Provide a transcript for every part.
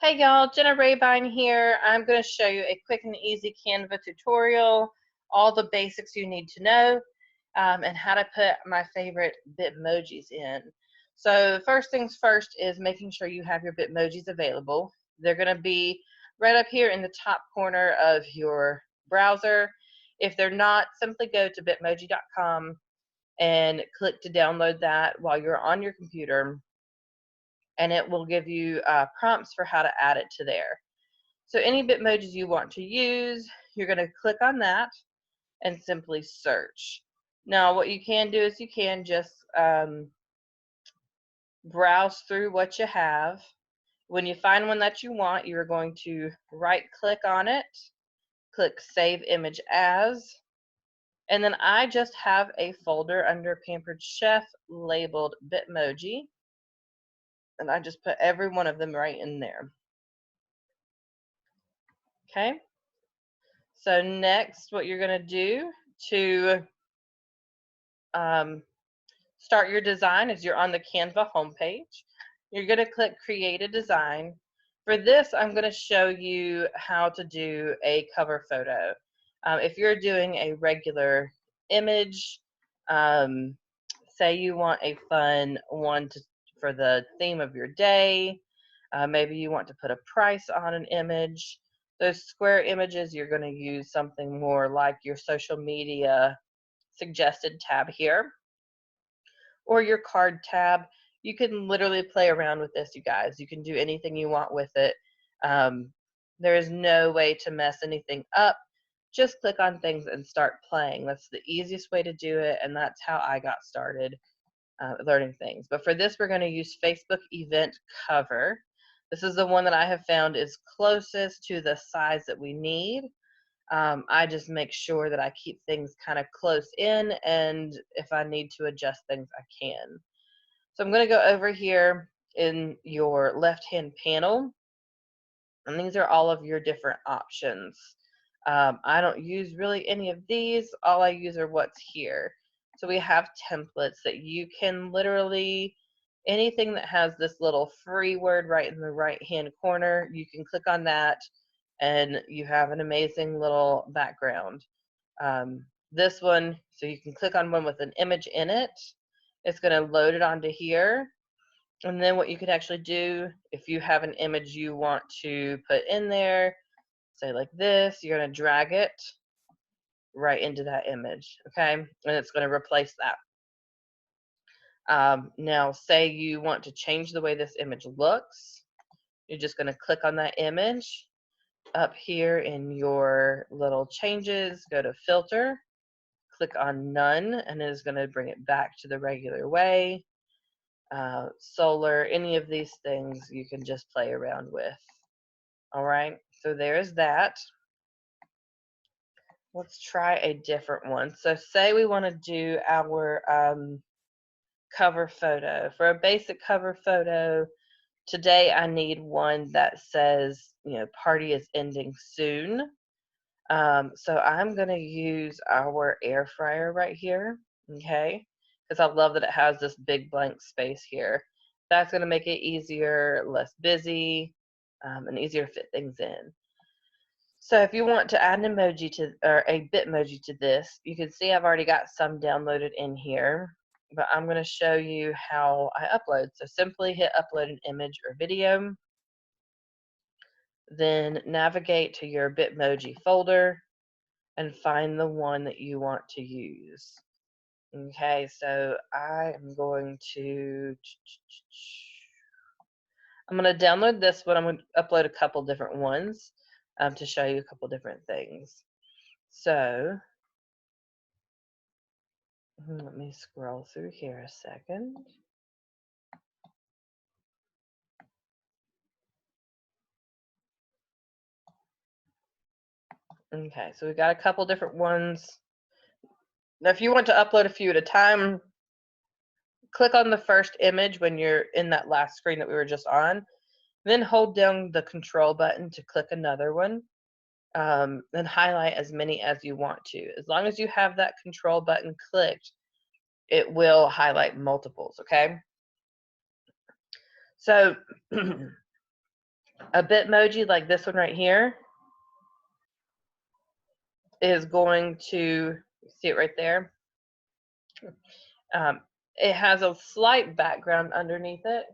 Hey y'all, Jenna Rabine here. I'm going to show you a quick and easy Canva tutorial, all the basics you need to know, and how to put my favorite bitmojis in. So first things first is making sure you have your bitmojis available. They're going to be right up here in the top corner of your browser. If they're not, simply go to bitmoji.com and click to download that while you're on your computer, and it will give you prompts for how to add it to there. So any bitmojis you want to use, you're going to click on that and simply search. Now what you can do is you can just browse through what you have. When you find one that you want, you're going to right click on it, click Save Image As, and then I just have a folder under Pampered Chef labeled Bitmoji, and I just put every one of them right in there. Okay, so next what you're going to do to start your design is you're on the Canva homepage. You're going to click Create a Design. For this, I'm going to show you how to do a cover photo. If you're doing a regular image, say you want a fun one for the theme of your day, maybe you want to put a price on an image. Those square images, you're going to use something more like your social media suggested tab here, or your card tab. You can literally play around with this, you guys. You can do anything you want with it. There is no way to mess anything up. Just click on things and start playing. That's the easiest way to do it, and that's how I got started learning things. But for this, we're going to use Facebook event cover. This is the one that I have found is closest to the size that we need. I just make sure that I keep things kind of close in, and if I need to adjust things, I can. So I'm going to go over here in your left-hand panel, and these are all of your different options. I don't use really any of these. All I use are what's here. So we have templates that you can literally, anything that has this little free word right in the right-hand corner, you can click on that, and you have an amazing little background. This one, so you can click on one with an image in it. It's going to load it onto here. And then what you can actually do, if you have an image you want to put in there, say like this, you're going to drag it right into that image, okay? And it's going to replace that. Now, say you want to change the way this image looks. You're just going to click on that image. Up here in your little changes, go to Filter, click on None, and it is going to bring it back to the regular way. Solar, any of these things you can just play around with. All right, so there's that. Let's try a different one. So say we want to do our cover photo. For a basic cover photo, today I need one that says, party is ending soon. So I'm going to use our air fryer right here, okay? Because I love that it has this big blank space here. That's going to make it easier, less busy, and easier to fit things in. So if you want to add an emoji to, or a bitmoji to this, you can see I've already got some downloaded in here, but I'm going to show you how I upload. So simply hit upload an image or video, then navigate to your bitmoji folder and find the one that you want to use. Okay, so I'm going to download this one. I'm going to upload a couple different ones to show you a couple different things. So let me scroll through here a second. Okay, so we've got a couple different ones. Now, if you want to upload a few at a time, click on the first image when you're in that last screen that we were just on. Then hold down the control button to click another one. Then highlight as many as you want to. As long as you have that control button clicked, it will highlight multiples, okay? So A bitmoji like this one right here is going to, see it right there? Um, it has a slight background underneath it.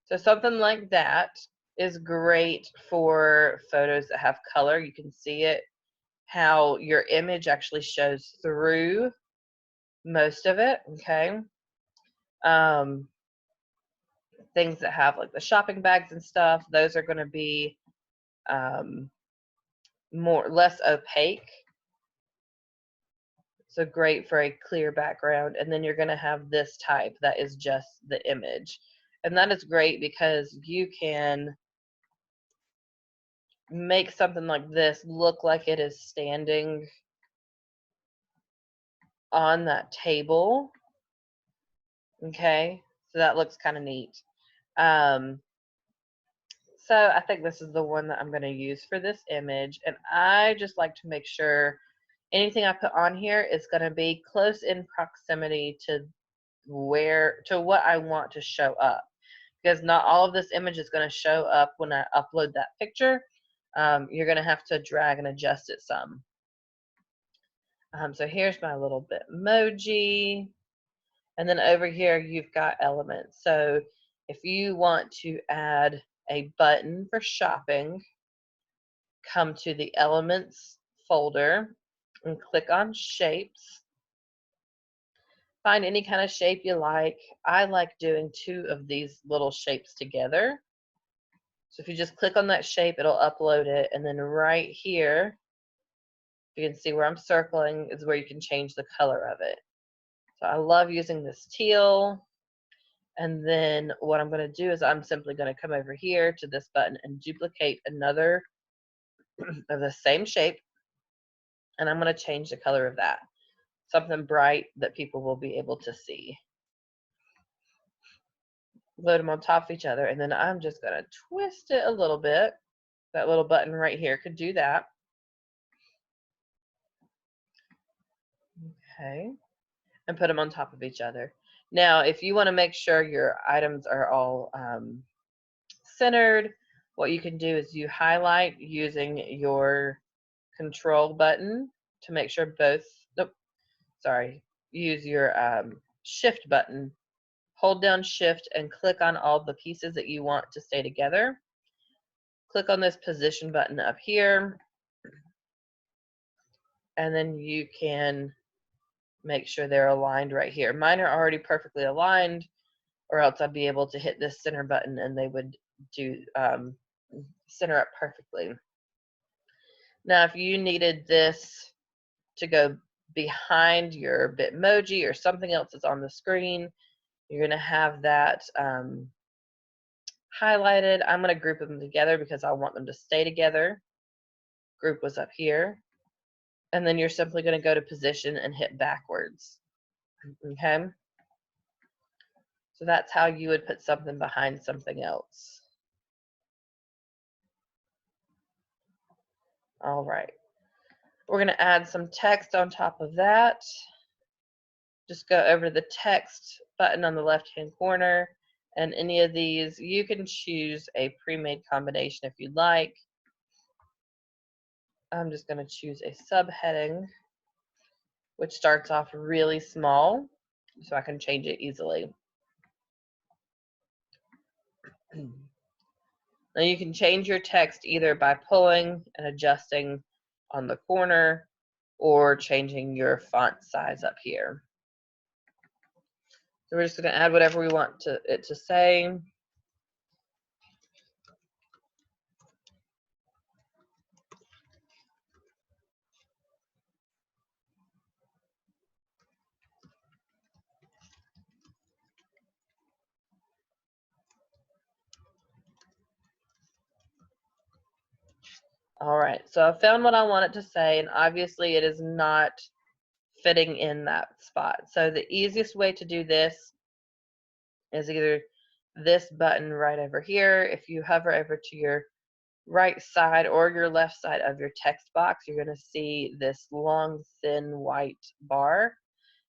So something like that is great for photos that have color. You can see it, how your image actually shows through most of it, okay? Um, things that have like the shopping bags and stuff, those are going to be um, less opaque. So great for a clear background. And then you're going to have this type that is just the image. And that is great because you can make something like this look like it is standing on that table. Okay, so that looks kind of neat. Um, so I think this is the one that I'm going to use for this image. And I just like to make sure anything I put on here is going to be close in proximity to what I want to show up, because not all of this image is going to show up when I upload that picture. You're going to have to drag and adjust it some. So here's my little bitmoji. And then over here, you've got elements. So if you want to add a button for shopping, come to the elements folder and click on shapes. Find any kind of shape you like. I like doing 2 of these little shapes together. So if you just click on that shape, it'll upload it. And then right here, you can see where I'm circling is where you can change the color of it. So I love using this teal. And then what I'm going to do is I'm simply going to come over here to this button and duplicate another of the same shape. And I'm going to change the color of that. Something bright that people will be able to see. Load them on top of each other. And then I'm just going to twist it a little bit. That little button right here could do that. Okay. And put them on top of each other. Now, if you want to make sure your items are all centered, what you can do is you highlight using your control button to make sure both, nope, sorry, use your shift button. Hold down shift and click on all the pieces that you want to stay together. Click on this position button up here, and then you can make sure they're aligned right here. Mine are already perfectly aligned, or else I'd be able to hit this center button and they would do center up perfectly. Now, if you needed this to go behind your Bitmoji or something else that's on the screen, you're going to have that highlighted. I'm going to group them together because I want them to stay together. Group was up here. And then you're simply going to go to position and hit backwards. Okay? So that's how you would put something behind something else. All right. We're going to add some text on top of that. Just go over to the text button on the left-hand corner, and any of these, you can choose a pre-made combination if you'd like. I'm just going to choose a subheading, which starts off really small, so I can change it easily. Now you can change your text either by pulling and adjusting on the corner or changing your font size up here. So we're just going to add whatever we want it to say. All right, so I found what I want it to say, and obviously it is not fitting in that spot. So the easiest way to do this is either this button right over here. If you hover over to your right side or your left side of your text box, you're going to see this long, thin white bar.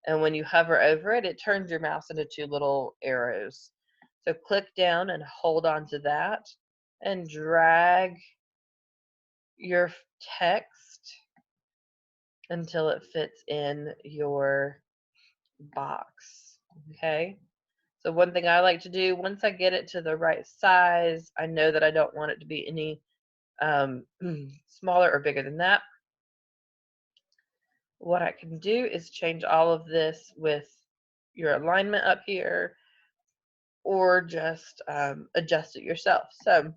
And when you hover over it, it turns your mouse into 2 little arrows. So click down and hold on to that, and drag your text until it fits in your box. Okay. So one thing I like to do, once I get it to the right size, I know that I don't want it to be any smaller or bigger than that. What I can do is change all of this with your alignment up here, or just adjust it yourself. So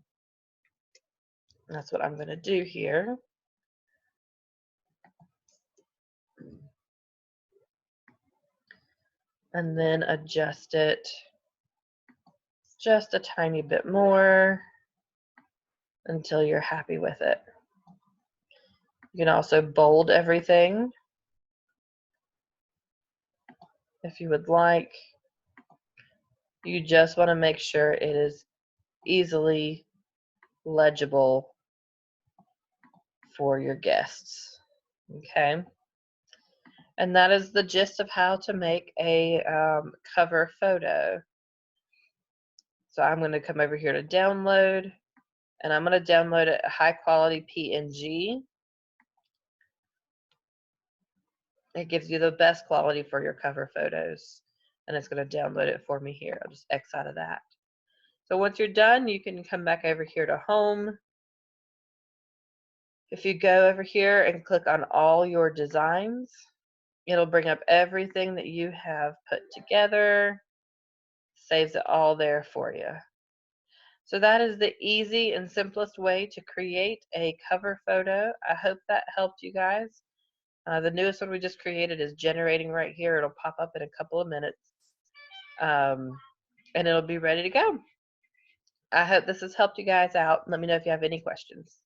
that's what I'm going to do here. And then adjust it just a tiny bit more until you're happy with it. You can also bold everything if you would like. You just want to make sure it is easily legible for your guests. Okay. And that is the gist of how to make a cover photo. So I'm going to come over here to download, and I'm going to download a high quality PNG. It gives you the best quality for your cover photos, and it's going to download it for me here. I'll just X out of that. So once you're done, you can come back over here to home. If you go over here and click on all your designs, it'll bring up everything that you have put together, saves it all there for you. So that is the easy and simplest way to create a cover photo. I hope that helped you guys. The newest one we just created is generating right here. It'll pop up in a couple of minutes, and it'll be ready to go. I hope this has helped you guys out. Let me know if you have any questions.